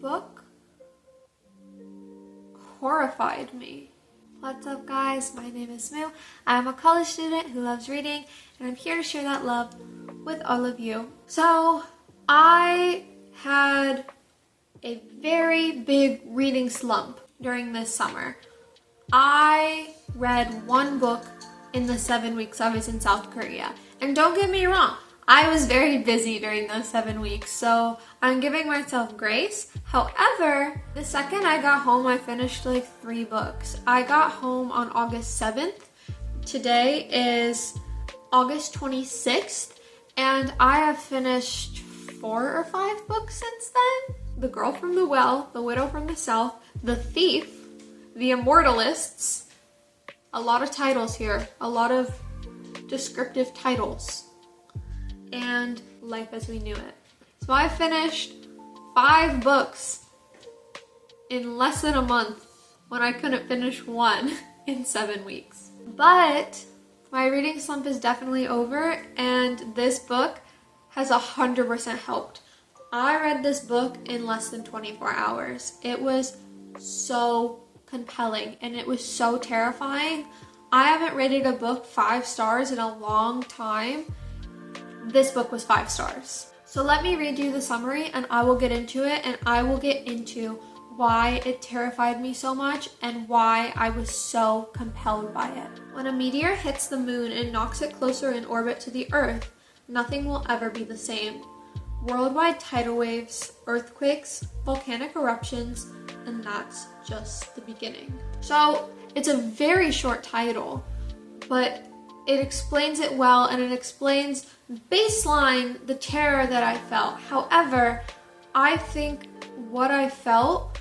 book horrified me. What's up, guys? My name is Moo. I'm a college student who loves reading, and I'm here to share that love with all of you. So, I had a very big reading slump during this summer. I read one book in the 7 weeks I was in South Korea. And don't get me wrong, I was very busy during those 7 weeks, so I'm giving myself grace. However, the second I got home, I finished like 3 books. I got home on August 7th. Today is August 26th, and I have finished 4 or 5 books since then. The Girl from the Well, The Widow from the South, The Thief, The Immortalists. A lot of titles here, a lot of descriptive titles, and Life as We Knew It. So I finished 5 books in less than a month when I couldn't finish 1 in 7 weeks. But my reading slump is definitely over, and this book has 100% helped. I read this book in less than 24 hours. It was so compelling, and it was so terrifying. I haven't rated a book 5 stars in a long time. This book was 5 stars. So let me read you the summary, and I will get into it, and I will get into why it terrified me so much and why I was so compelled by it. When a meteor hits the moon and knocks it closer in orbit to the Earth, nothing will ever be the same. Worldwide tidal waves, earthquakes, volcanic eruptions, and that's just the beginning. So it's a very short title, but it explains it well, and it explains baseline the terror that I felt. However, I think what I felt,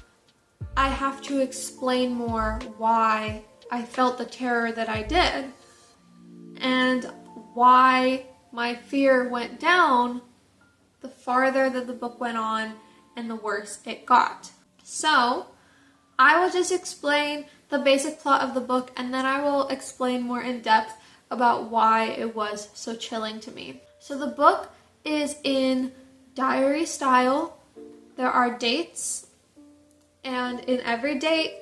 I have to explain more why I felt the terror that I did, and why my fear went down the farther that the book went on and the worse it got. So, I will just explain the basic plot of the book, and then I will explain more in depth about why it was so chilling to me. So the book is in diary style. There are dates, and in every date,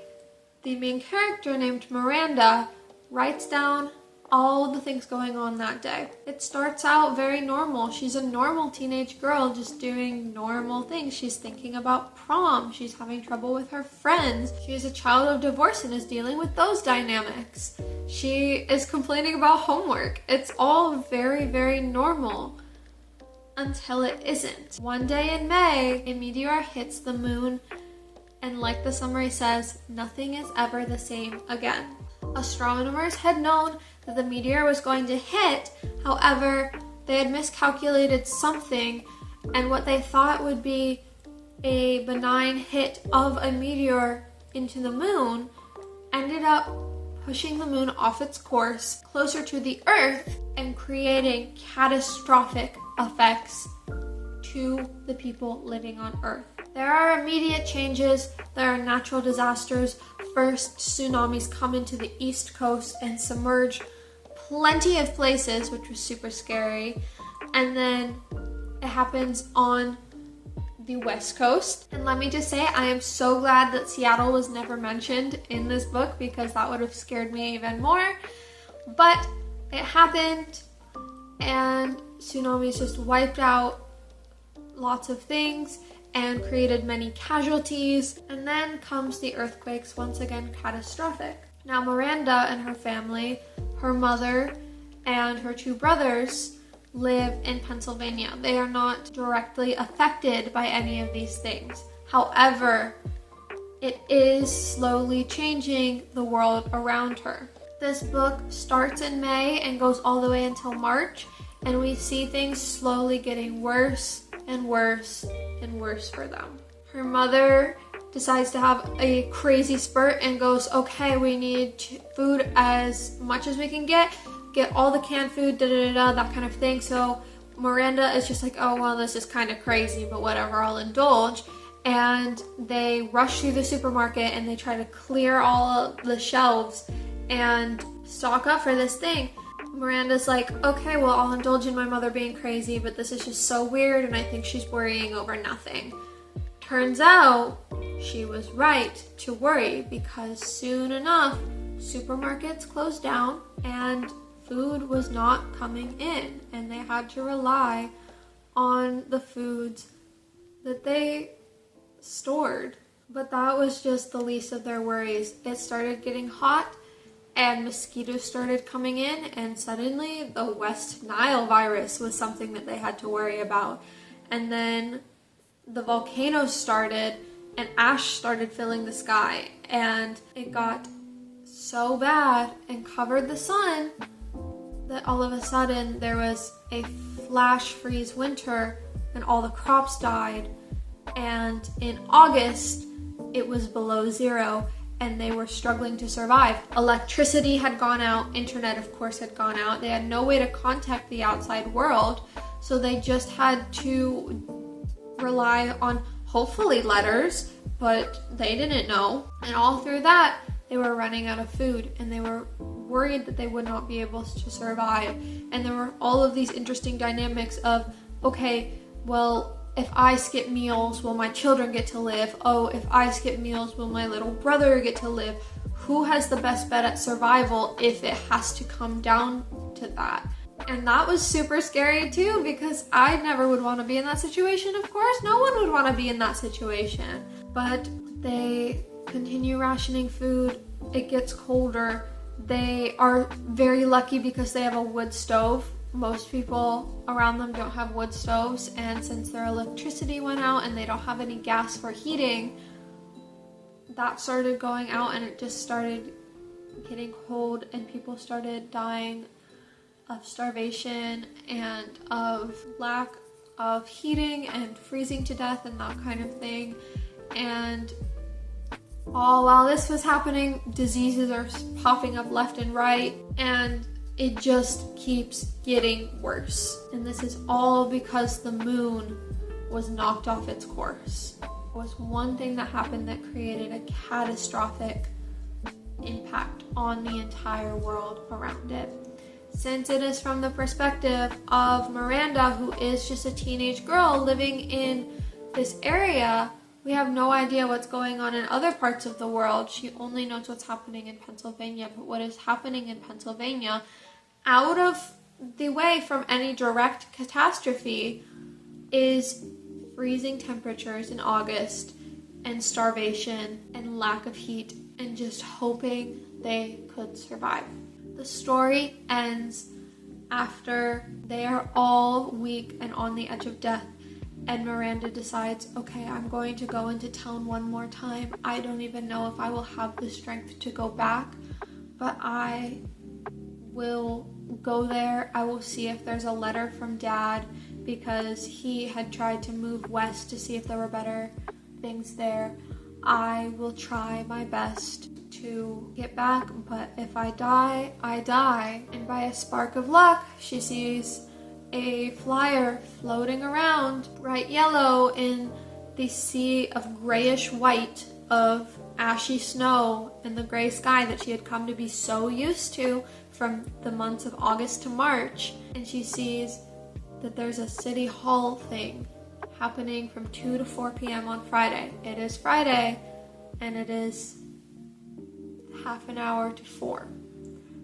the main character named Miranda writes down all the things going on that day. It starts out very normal. She's a normal teenage girl just doing normal things. She's thinking about prom. She's having trouble with her friends. She is a child of divorce and is dealing with those dynamics. She is complaining about homework. It's all very, very normal until it isn't. One day in May, a meteor hits the moon, and like the summary says, nothing is ever the same again. Astronomers had known that the meteor was going to hit, however, they had miscalculated something, and what they thought would be a benign hit of a meteor into the moon ended up pushing the moon off its course closer to the Earth and creating catastrophic effects to the people living on Earth. There are immediate changes. There are natural disasters. First, tsunamis come into the East Coast and submerge plenty of places, which was super scary. And then it happens on the West Coast. And let me just say, I am so glad that Seattle was never mentioned in this book, because that would have scared me even more. But it happened, and tsunamis just wiped out lots of things and created many casualties. And then comes the earthquakes, once again catastrophic. Now Miranda and her family, her mother and her 2 brothers, live in Pennsylvania. They are not directly affected by any of these things. However, it is slowly changing the world around her. This book starts in May and goes all the way until March, and we see things slowly getting worse and worse and worse for them. Her mother decides to have a crazy spurt and goes, okay, we need food as much as we can get all the canned food, that kind of thing. So Miranda is just like, oh, well, this is kind of crazy, but whatever, I'll indulge. And they rush through the supermarket and they try to clear all the shelves and stock up for this thing. Miranda's like, okay, well, I'll indulge in my mother being crazy, but this is just so weird, and I think she's worrying over nothing. turns out she was right to worry, because soon enough, supermarkets closed down and food was not coming in, and they had to rely on the foods that they stored. But that was just the least of their worries. It started getting hot and mosquitoes started coming in, and suddenly the West Nile virus was something that they had to worry about. And then the volcanoes started and ash started filling the sky, and it got so bad and covered the sun that all of a sudden there was a flash freeze winter and all the crops died. And in August, it was below zero and they were struggling to survive. Electricity had gone out, internet of course had gone out. They had no way to contact the outside world, so they just had to rely on hopefully letters, but they didn't know. And all through that, they were running out of food and they were worried that they would not be able to survive. And there were all of these interesting dynamics of, okay, well, if I skip meals, will my children get to live? Oh, if I skip meals, will my little brother get to live? Who has the best bet at survival if it has to come down to that? And that was super scary too, because I never would want to be in that situation, of course. No one would want to be in that situation. But they continue rationing food. It gets colder. They are very lucky because they have a wood stove. Most people around them don't have wood stoves, and since their electricity went out and they don't have any gas for heating, that started going out and it just started getting cold and people started dying of starvation and of lack of heating and freezing to death and that kind of thing. And all while this was happening, diseases are popping up left and right, and it just keeps getting worse. And this is all because the moon was knocked off its course. It was one thing that happened that created a catastrophic impact on the entire world around it. Since it is from the perspective of Miranda, who is just a teenage girl living in this area, we have no idea what's going on in other parts of the world. She only knows what's happening in Pennsylvania. But what is happening in Pennsylvania, out of the way from any direct catastrophe, is freezing temperatures in August and starvation and lack of heat and just hoping they could survive. The story ends after they are all weak and on the edge of death, and Miranda decides, okay, I'm going to go into town one more time. I don't even know if I will have the strength to go back, but I will go there. I will see if there's a letter from Dad, because he had tried to move west to see if there were better things there. I will try my best to get back, but if I die, I die. And by a spark of luck, she sees a flyer floating around, bright yellow in the sea of grayish white of ashy snow and the gray sky that she had come to be so used to from the months of August to March. And she sees that there's a city hall thing happening from 2 to 4 p.m. on Friday. It is Friday, and it is half an hour to 4.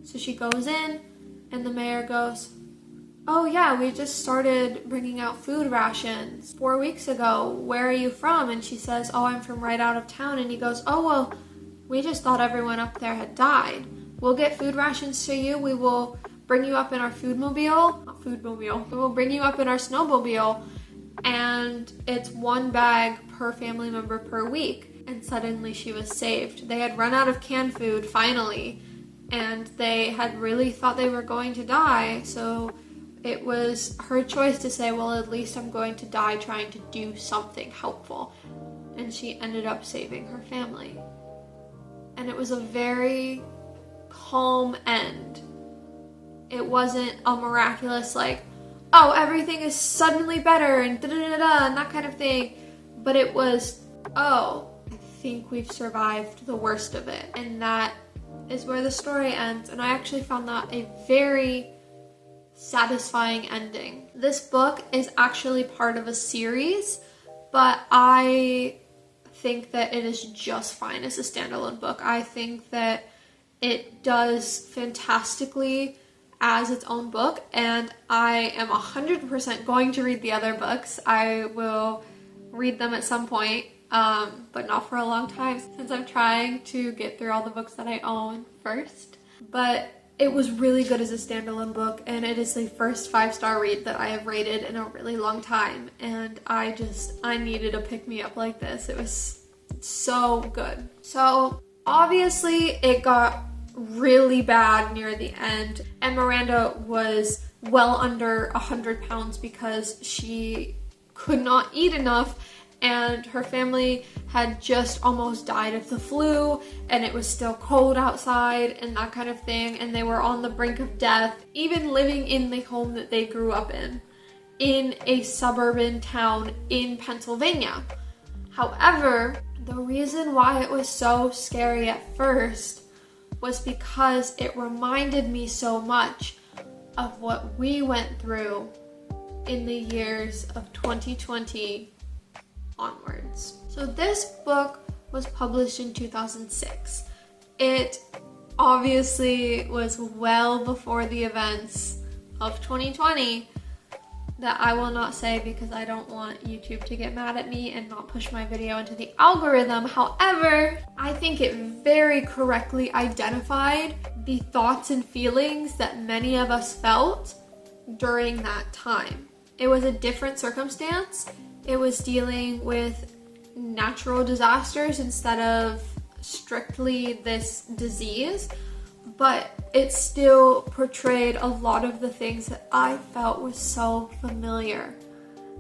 So she goes in, and the mayor goes, oh yeah, we just started bringing out food rations 4 weeks ago. Where are you from? And she says, oh, I'm from right out of town. And he goes, oh, well, we just thought everyone up there had died. We'll get food rations to you. We will bring you up in our we will bring you up in our snowmobile. And it's 1 bag per family member per week. And suddenly she was saved. They had run out of canned food, finally. And they had really thought they were going to die. So it was her choice to say, well, at least I'm going to die trying to do something helpful. And she ended up saving her family. And it was a very calm end. It wasn't a miraculous, like, oh, everything is suddenly better and da-da-da-da and that kind of thing. But it was, oh, I think we've survived the worst of it. And that is where the story ends. And I actually found that a very satisfying ending. This book is actually part of a series but I think that it is just fine as a standalone book. I think that it does fantastically as its own book, and I am 100% going to read the other books. I will read them at some point, but not for a long time since I'm trying to get through all the books that I own first. But it was really good as a standalone book, and it is the first 5-star read that I have rated in a really long time, and I needed a pick-me-up like this. It was so good. So obviously it got really bad near the end, and Miranda was well under 100 pounds because she could not eat enough, and her family had just almost died of the flu, and it was still cold outside and that kind of thing, and they were on the brink of death, even living in the home that they grew up in a suburban town in Pennsylvania. However, the reason why it was so scary at first was because it reminded me so much of what we went through in the years of 2020 onwards. So this book was published in 2006. It obviously was well before the events of 2020 that I will not say because I don't want YouTube to get mad at me and not push my video into the algorithm. However, I think it very correctly identified the thoughts and feelings that many of us felt during that time. It was a different circumstance. It was dealing with natural disasters instead of strictly this disease, but it still portrayed a lot of the things that I felt was so familiar.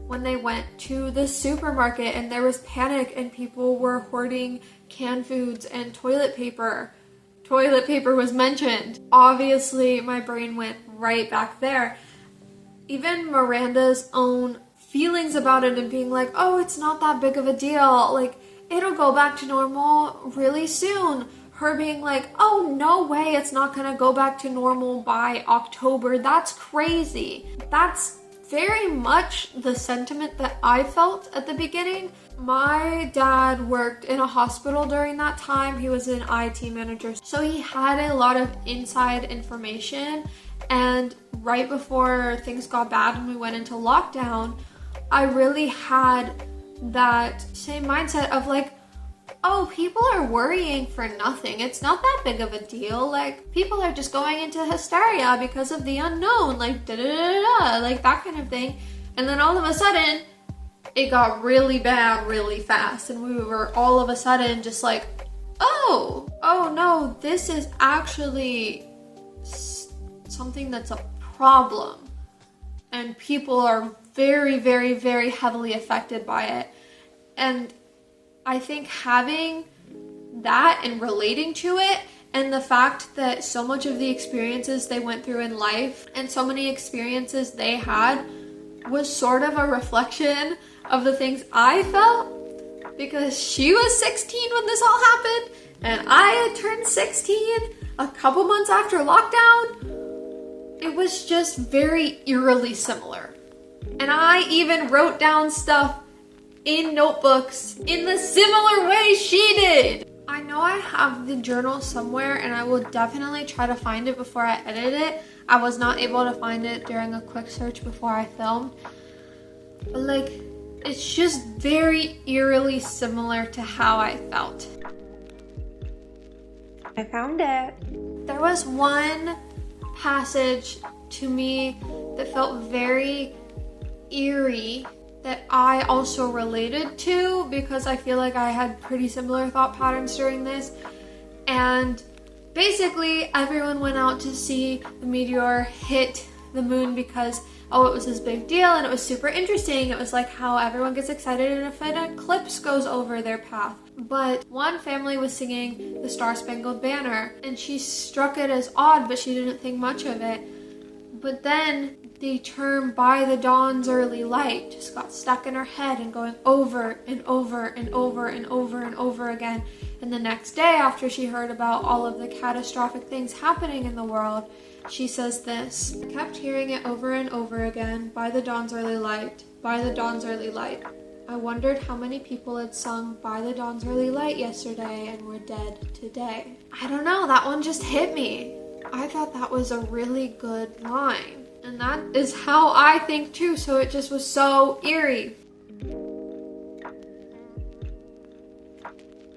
When they went to the supermarket and there was panic and people were hoarding canned foods and toilet paper. Toilet paper was mentioned. Obviously, my brain went right back there. Even Miranda's own feelings about it and being like, oh, it's not that big of a deal. Like, it'll go back to normal really soon. Her being like, oh, no way, it's not gonna go back to normal by October. That's crazy. That's very much the sentiment that I felt at the beginning. My dad worked in a hospital during that time. He was an IT manager, so he had a lot of inside information. And right before things got bad and we went into lockdown, I really had that same mindset of like, oh, people are worrying for nothing. It's not that big of a deal. Like, people are just going into hysteria because of the unknown, like da-da-da-da-da, like that kind of thing. And then all of a sudden, it got really bad really fast, and we were all of a sudden just like, oh no, this is actually something that's a problem. And people are very, very, very heavily affected by it. And I think having that and relating to it, and the fact that so much of the experiences they went through in life and so many experiences they had was sort of a reflection of the things I felt, because she was 16 when this all happened and I had turned 16 a couple months after lockdown. It was just very eerily similar. And I even wrote down stuff in notebooks in the similar way she did. I know I have the journal somewhere, and I will definitely try to find it before I edit it. I was not able to find it during a quick search before I filmed. But like, it's just very eerily similar to how I felt. I found it. There was one passage to me that felt very eerie that I also related to, because I feel like I had pretty similar thought patterns during this. And basically everyone went out to see the meteor hit the moon because, oh, it was this big deal and it was super interesting. It was like how everyone gets excited if an eclipse goes over their path. But one family was singing the Star Spangled Banner, and she struck it as odd, but she didn't think much of it. But then the term "by the dawn's early light" just got stuck in her head and going over and over and over and over and over again. And the next day, after she heard about all of the catastrophic things happening in the world, she says this: I kept hearing it over and over again, "by the dawn's early light, by the dawn's early light." I wondered how many people had sung By the Dawn's Early Light yesterday and were dead today. I don't know, that one just hit me. I thought that was a really good line. And that is how I think too, so it just was so eerie.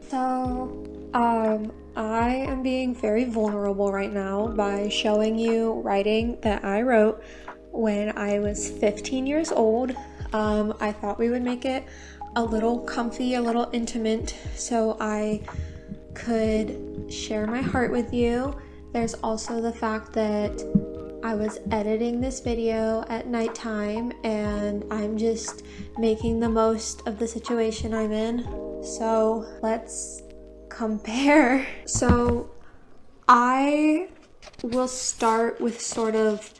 So, I am being very vulnerable right now by showing you writing that I wrote when I was 15 years old. I thought we would make it a little comfy, a little intimate, so I could share my heart with you. There's also the fact that I was editing this video at nighttime and I'm just making the most of the situation I'm in. So let's compare. So I will start with sort of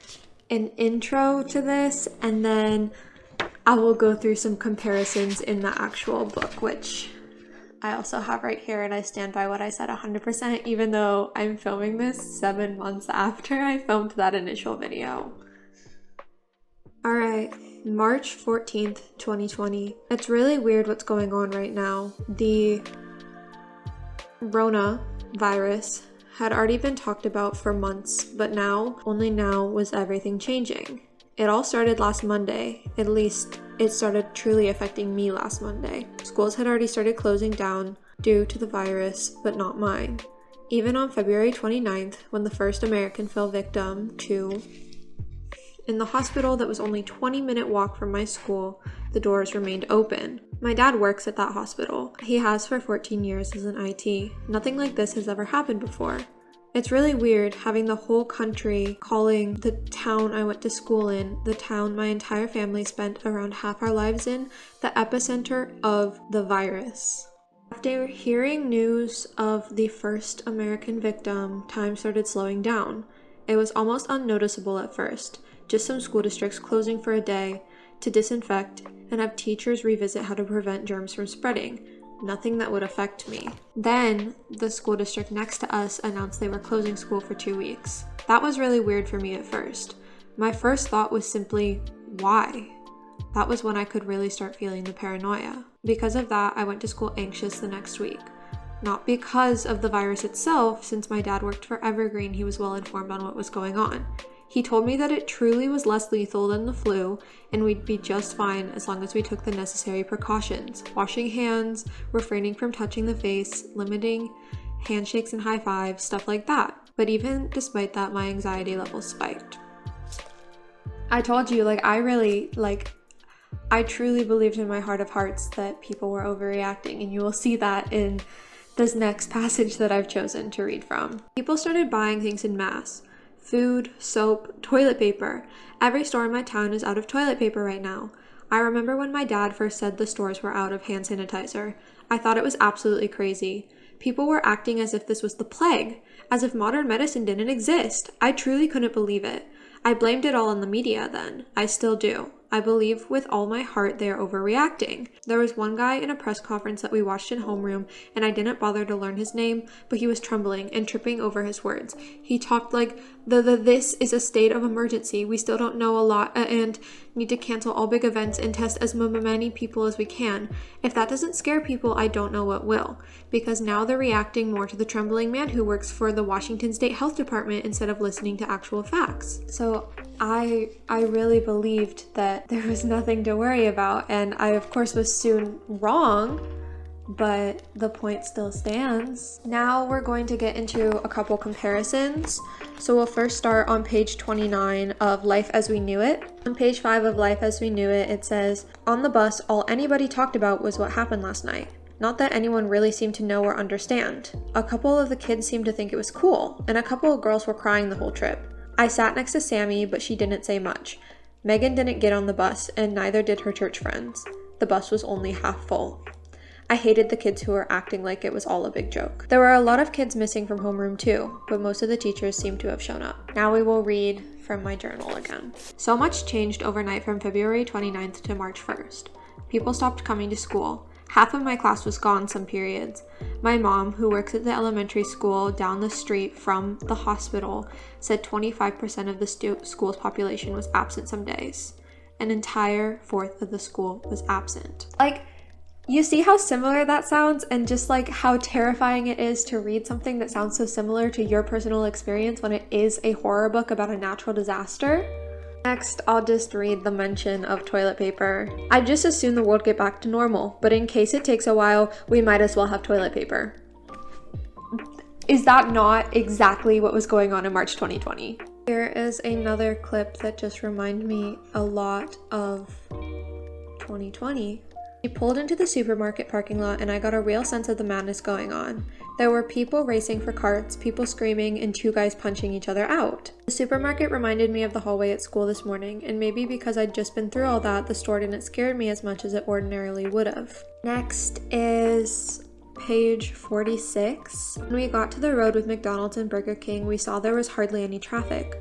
an intro to this, and then I will go through some comparisons in the actual book, which I also have right here, and I stand by what I said 100%, even though I'm filming this 7 months after I filmed that initial video. Alright, March 14th, 2020. It's really weird what's going on right now. The Rona virus had already been talked about for months, but only now was everything changing. It all started last Monday. At least it started truly affecting me last Monday. Schools had already started closing down due to the virus, but not mine. Even on February 29th, when the first American fell victim to in the hospital that was only a 20-minute walk from my school, the doors remained open. My dad works at that hospital. He has for 14 years as an IT. Nothing like this has ever happened before. It's really weird having the whole country calling the town I went to school in, the town my entire family spent around half our lives in, the epicenter of the virus. After hearing news of the first American victim, time started slowing down. It was almost unnoticeable at first, just some school districts closing for a day to disinfect and have teachers revisit how to prevent germs from spreading. Nothing that would affect me. Then, the school district next to us announced they were closing school for 2 weeks. That was really weird for me at first. My first thought was simply, why? That was when I could really start feeling the paranoia. Because of that, I went to school anxious the next week. Not because of the virus itself, since my dad worked for Evergreen, he was well informed on what was going on. He told me that it truly was less lethal than the flu, and we'd be just fine as long as we took the necessary precautions. Washing hands, refraining from touching the face, limiting handshakes and high fives, stuff like that. But even despite that, my anxiety levels spiked. I told you, I truly believed in my heart of hearts that people were overreacting, and you will see that in this next passage that I've chosen to read from. People started buying things en masse. Food, soap, toilet paper. Every store in my town is out of toilet paper right now. I remember when my dad first said the stores were out of hand sanitizer. I thought it was absolutely crazy. People were acting as if this was the plague, as if modern medicine didn't exist. I truly couldn't believe it. I blamed it all on the media then. I still do. I believe with all my heart they are overreacting. There was one guy in a press conference that we watched in homeroom, and I didn't bother to learn his name, but he was trembling and tripping over his words. He talked like, this is a state of emergency. We still don't know a lot and need to cancel all big events and test as many people as we can. If that doesn't scare people, I don't know what will. Because now they're reacting more to the trembling man who works for the Washington State Health Department instead of listening to actual facts. So I really believed that there was nothing to worry about, and I of course was soon wrong, but the point still stands. Now we're going to get into a couple comparisons. So we'll first start on page 29 of Life as We Knew It. On page 5 of Life as We Knew It, it says, "On the bus, all anybody talked about was what happened last night. Not that anyone really seemed to know or understand. A couple of the kids seemed to think it was cool, and a couple of girls were crying the whole trip. I sat next to Sammy, but she didn't say much. Megan didn't get on the bus, and neither did her church friends. The bus was only half full. I hated the kids who were acting like it was all a big joke. There were a lot of kids missing from homeroom too, but most of the teachers seemed to have shown up." Now we will read from my journal again. "So much changed overnight from February 29th to March 1st. People stopped coming to school. Half of my class was gone some periods. My mom, who works at the elementary school down the street from the hospital, said 25% of the school's population was absent some days. An entire fourth of the school was absent. Like, you see how similar that sounds, and just like how terrifying it is to read something that sounds so similar to your personal experience when it is a horror book about a natural disaster. Next, I'll just read the mention of toilet paper. I just assume the world get back to normal, but in case it takes a while, we might as well have toilet paper. Is that not exactly what was going on in March 2020? Here is another clip that just reminds me a lot of 2020. We pulled into the supermarket parking lot and I got a real sense of the madness going on. There were people racing for carts, people screaming, and two guys punching each other out. The supermarket reminded me of the hallway at school this morning, and maybe because I'd just been through all that, the store didn't scare me as much as it ordinarily would have. Next is page 46. When we got to the road with McDonald's and Burger King, we saw there was hardly any traffic.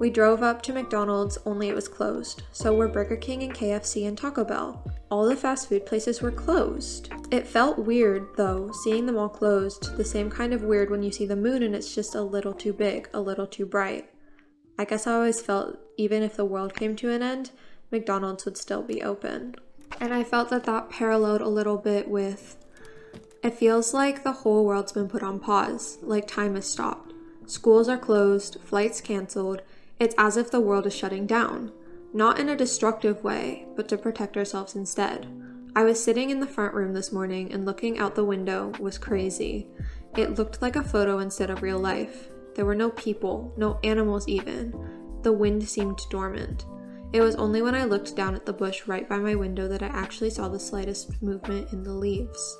We drove up to McDonald's, only it was closed. So were Burger King and KFC and Taco Bell. All the fast food places were closed. It felt weird, though, seeing them all closed. The same kind of weird when you see the moon and it's just a little too big, a little too bright. I guess I always felt even if the world came to an end, McDonald's would still be open. And I felt that paralleled a little bit with, it feels like the whole world's been put on pause, like time has stopped. Schools are closed, flights canceled. It's as if the world is shutting down. Not in a destructive way, but to protect ourselves instead. I was sitting in the front room this morning and looking out the window was crazy. It looked like a photo instead of real life. There were no people, no animals even. The wind seemed dormant. It was only when I looked down at the bush right by my window that I actually saw the slightest movement in the leaves.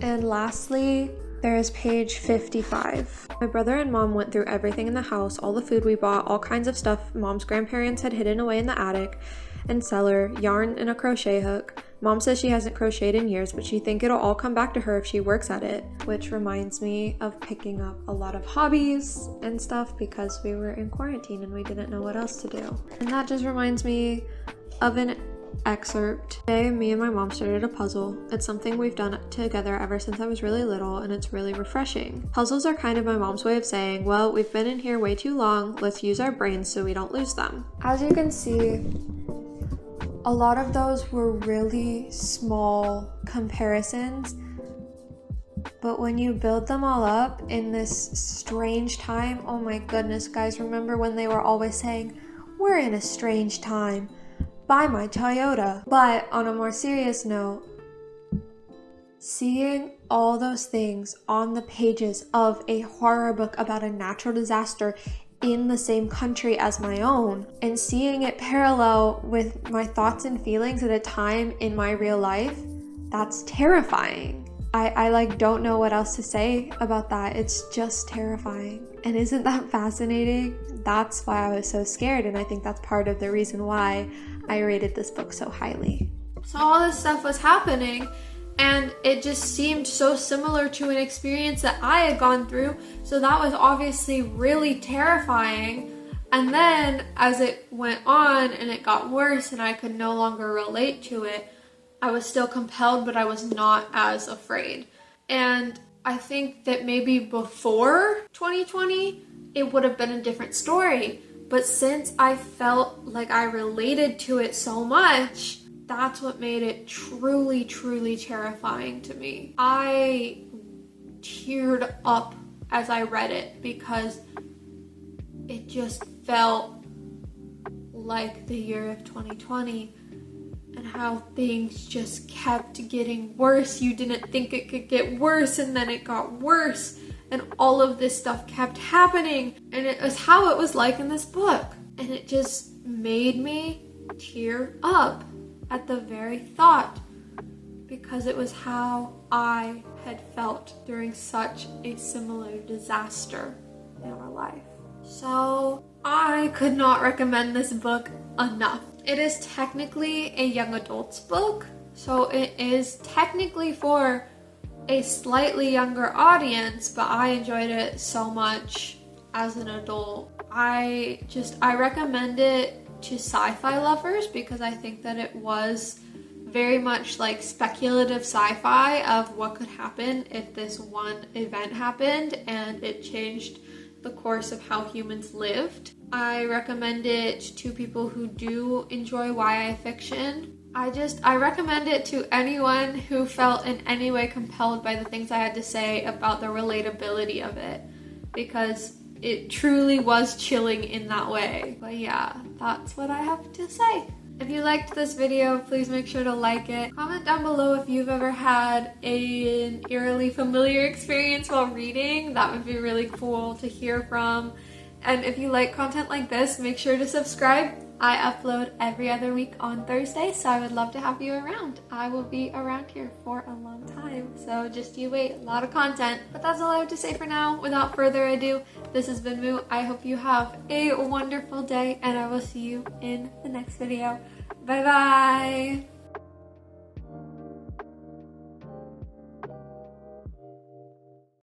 And lastly, there is page 55. My brother and mom went through everything in the house, all the food we bought, all kinds of stuff mom's grandparents had hidden away in the attic and cellar, yarn and a crochet hook. Mom says she hasn't crocheted in years, but she thinks it'll all come back to her if she works at it, which reminds me of picking up a lot of hobbies and stuff because we were in quarantine and we didn't know what else to do. And that just reminds me of an excerpt. Today, me and my mom started a puzzle. It's something we've done together ever since I was really little, and it's really refreshing. Puzzles are kind of my mom's way of saying, well, we've been in here way too long, let's use our brains so we don't lose them. As you can see, a lot of those were really small comparisons, but when you build them all up in this strange time, oh my goodness, guys, remember when they were always saying, we're in a strange time? Buy my Toyota. But on a more serious note, seeing all those things on the pages of a horror book about a natural disaster in the same country as my own, and seeing it parallel with my thoughts and feelings at a time in my real life, that's terrifying. I don't know what else to say about that. It's just terrifying. And isn't that fascinating? That's why I was so scared, and I think that's part of the reason why I rated this book so highly. So all this stuff was happening, and it just seemed so similar to an experience that I had gone through, so that was obviously really terrifying. And then as it went on and it got worse and I could no longer relate to it, I was still compelled, but I was not as afraid. And I think that maybe before 2020, it would have been a different story. But since I felt like I related to it so much, that's what made it truly, truly terrifying to me. I teared up as I read it because it just felt like the year of 2020 and how things just kept getting worse. You didn't think it could get worse, and then it got worse. And all of this stuff kept happening, and it was how it was like in this book. And it just made me tear up at the very thought, because it was how I had felt during such a similar disaster in our life. So I could not recommend this book enough. It is technically a young adult's book, so it is technically for a slightly younger audience, but I enjoyed it so much as an adult. I recommend it to sci-fi lovers because I think that it was very much like speculative sci-fi of what could happen if this one event happened, and it changed the course of how humans lived. I recommend it to people who do enjoy YA fiction. I recommend it to anyone who felt in any way compelled by the things I had to say about the relatability of it, because it truly was chilling in that way. But yeah, that's what I have to say. If you liked this video, please make sure to like it. Comment down below if you've ever had an eerily familiar experience while reading. That would be really cool to hear from. And if you like content like this, make sure to subscribe. I upload every other week on Thursday, so I would love to have you around. I will be around here for a long time, so just you wait. A lot of content. But that's all I have to say for now. Without further ado, this has been Moo. I hope you have a wonderful day, and I will see you in the next video. Bye bye!